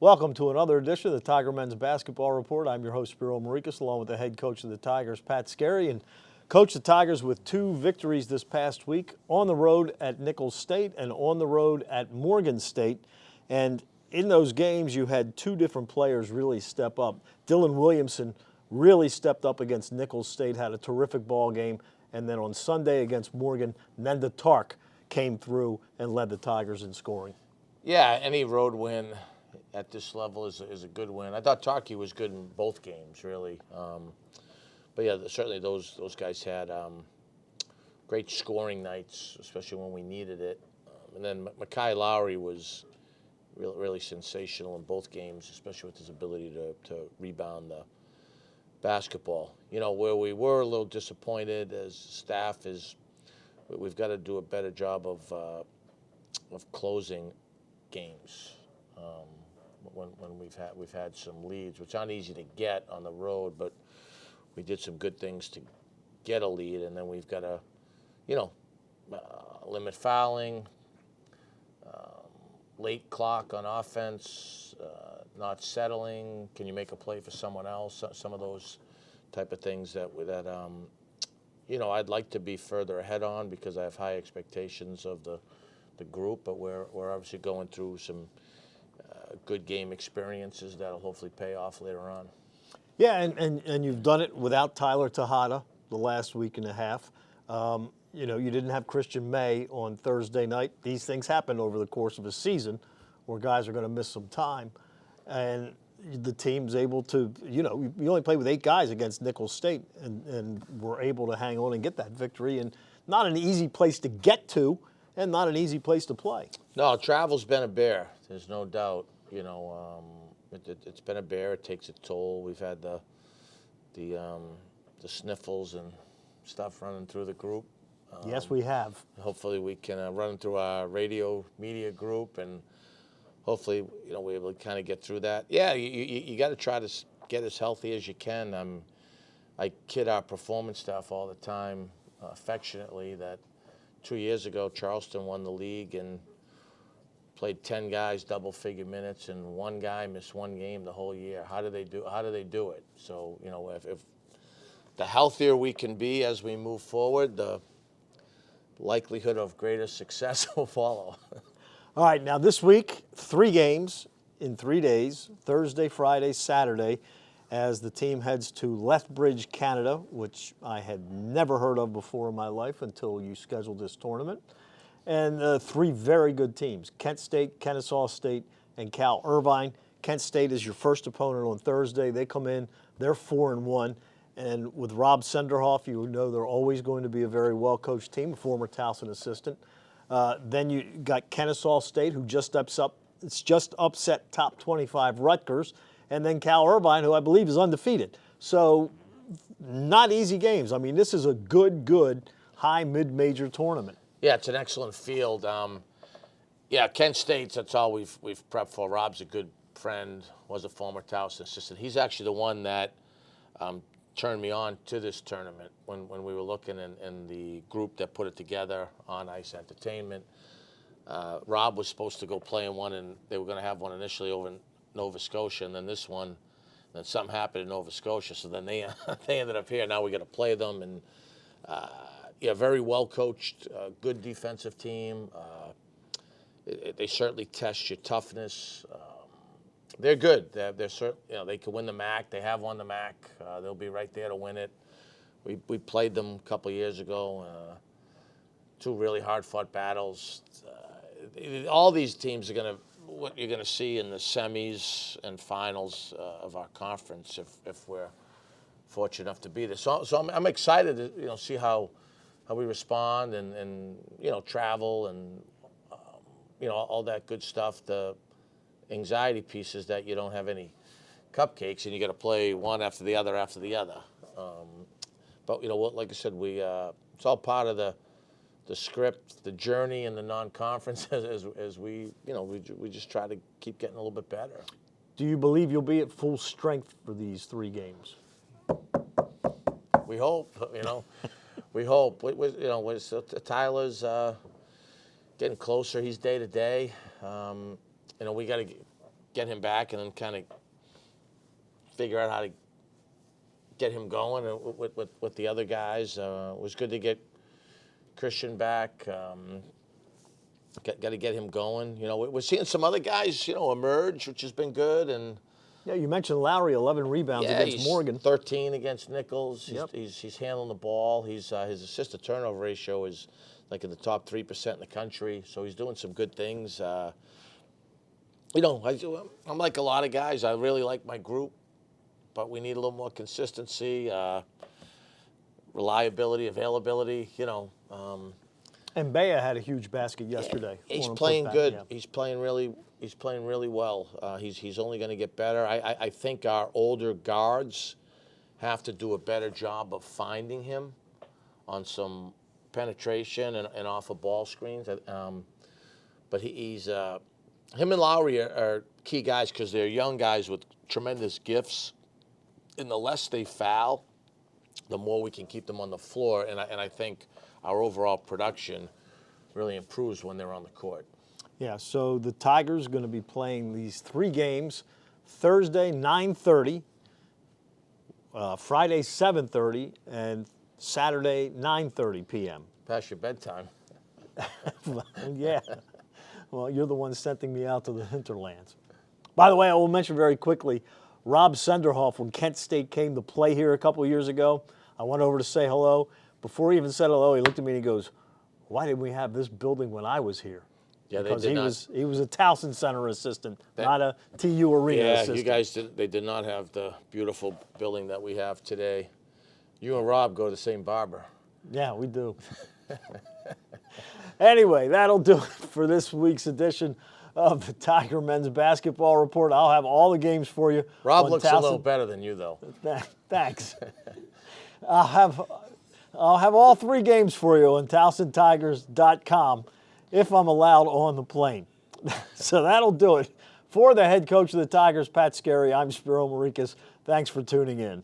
Welcome to another edition of the Tiger Men's Basketball Report. I'm your host, Spiro Maricas, along with the head coach of the Tigers, Pat Scarry, and coached the Tigers with 2 victories this past week on the road at Nicholls State and on the road at Morgan State. And in those games, you had 2 different players really step up. Dylan Williamson really stepped up against Nicholls State, had a terrific ball game, and then on Sunday against Morgan, Nenda Tark came through and led the Tigers in scoring. Yeah, any road win at this level is a good win. I thought Tarky was good in both games, really. But yeah, certainly those guys had great scoring nights, especially when we needed it. And then Makai Lowry was really sensational in both games, especially with his ability to rebound the basketball. You know, where we were a little disappointed as staff is we've got to do a better job of closing games. When we've had some leads, which aren't easy to get on the road, but we did some good things to get a lead, and then we've got to, limit fouling, late clock on offense, not settling. Can you make a play for someone else? Some of those type of things that I'd like to be further ahead on because I have high expectations of the group, but we're obviously going through some good game experiences that'll hopefully pay off later on. Yeah, and you've done it without Tyler Tejada the last week and a half. You didn't have Christian May on Thursday night. These things happen over the course of a season where guys are going to miss some time. And the team's able to, you only played with 8 guys against Nicholls State and were able to hang on and get that victory. And not an easy place to get to and not an easy place to play. No, travel's been a bear. There's no doubt. It's been a bear. It takes a toll. We've had the sniffles and stuff running through the group. Yes, we have. Hopefully we can run through our radio media group, and hopefully we're able to kind of get through that. Yeah, you got to try to get as healthy as you can. I kid our performance staff all the time, affectionately, that 2 years ago Charleston won the league and played 10 guys double-figure minutes, and 1 guy missed 1 game the whole year. How do they do it? So if the healthier we can be as we move forward, the likelihood of greater success will follow. All right, now this week, 3 games in 3 days, Thursday, Friday, Saturday, as the team heads to Lethbridge, Canada, which I had never heard of before in my life until you scheduled this tournament. And 3 very good teams, Kent State, Kennesaw State, and Cal Irvine. Kent State is your first opponent on Thursday. They come in, they're 4-1. And with Rob Senderhoff, you know they're always going to be a very well-coached team, a former Towson assistant. Then you got Kennesaw State, who just upset top 25 Rutgers. And then Cal Irvine, who I believe is undefeated. So not easy games. I mean, this is a good high mid-major tournament. Yeah, it's an excellent field. Kent State, that's all we've prepped for. Rob's a good friend, was a former Towson assistant. He's actually the one that turned me on to this tournament when we were looking in the group that put it together, On Ice Entertainment. Rob was supposed to go play in one, and they were going to have one initially over in Nova Scotia, and then this one, then something happened in Nova Scotia, so then they ended up here. Now we got to play them, and very well coached, good defensive team. They certainly test your toughness. They're good. They're certainly, they can win the MAC. They have won the MAC. They'll be right there to win it. We played them a couple of years ago. 2 really hard-fought battles. All these teams are what you're gonna see in the semis and finals of our conference if we're fortunate enough to be there. So I'm excited to see how we respond and travel and all that good stuff. The anxiety piece is that you don't have any cupcakes and you got to play one after the other. But like I said, it's all part of the script, the journey, and the non-conference as we just try to keep getting a little bit better. Do you believe you'll be at full strength for these 3 games? We hope. We hope. Tyler's getting closer. He's day to day. We got to get him back and then kind of figure out how to get him going with the other guys. It was good to get Christian back. Got to get him going. You know, we're seeing some other guys, you know, emerge, which has been good. And Yeah, you mentioned Lowry, 11 rebounds against he's Morgan. 13 against Nicholls. Yep. He's handling the ball. His assist to turnover ratio is like in the top 3% in the country. So he's doing some good things. You know, I'm like a lot of guys. I really like my group, but we need a little more consistency, reliability, availability. You know. And Bea had a huge basket yesterday. He's I wanna put playing that- good. yeah. He's playing really well. He's only going to get better. I think our older guards have to do a better job of finding him on some penetration and off of ball screens. But he's him and Lowry are key guys because they're young guys with tremendous gifts. And the less they foul, the more we can keep them on the floor. And I think our overall production really improves when they're on the court. Yeah, so the Tigers are going to be playing these 3 games, Thursday 9:30, Friday 7:30, and Saturday 9:30 p.m. Past your bedtime. Yeah. Well, you're the one sending me out to the hinterlands. By the way, I will mention very quickly, Rob Senderhoff, when Kent State came to play here a couple of years ago, I went over to say hello. Before he even said hello, he looked at me and he goes, "Why didn't we have this building when I was here?" Yeah, Because they did he not. was a Towson Center assistant, not a TU Arena Yeah, assistant. you guys they did not have the beautiful building that we have today. You and Rob go to the same barber. Yeah, we do. Anyway, that'll do it for this week's edition of the Tiger Men's Basketball Report. I'll have all the games for you. Rob on looks Towson. a little better than you, though. Thanks. I'll have all 3 games for you on TowsonTigers.com if I'm allowed on the plane. So that'll do it. For the head coach of the Tigers, Pat Scarry, I'm Spiro Marikas. Thanks for tuning in.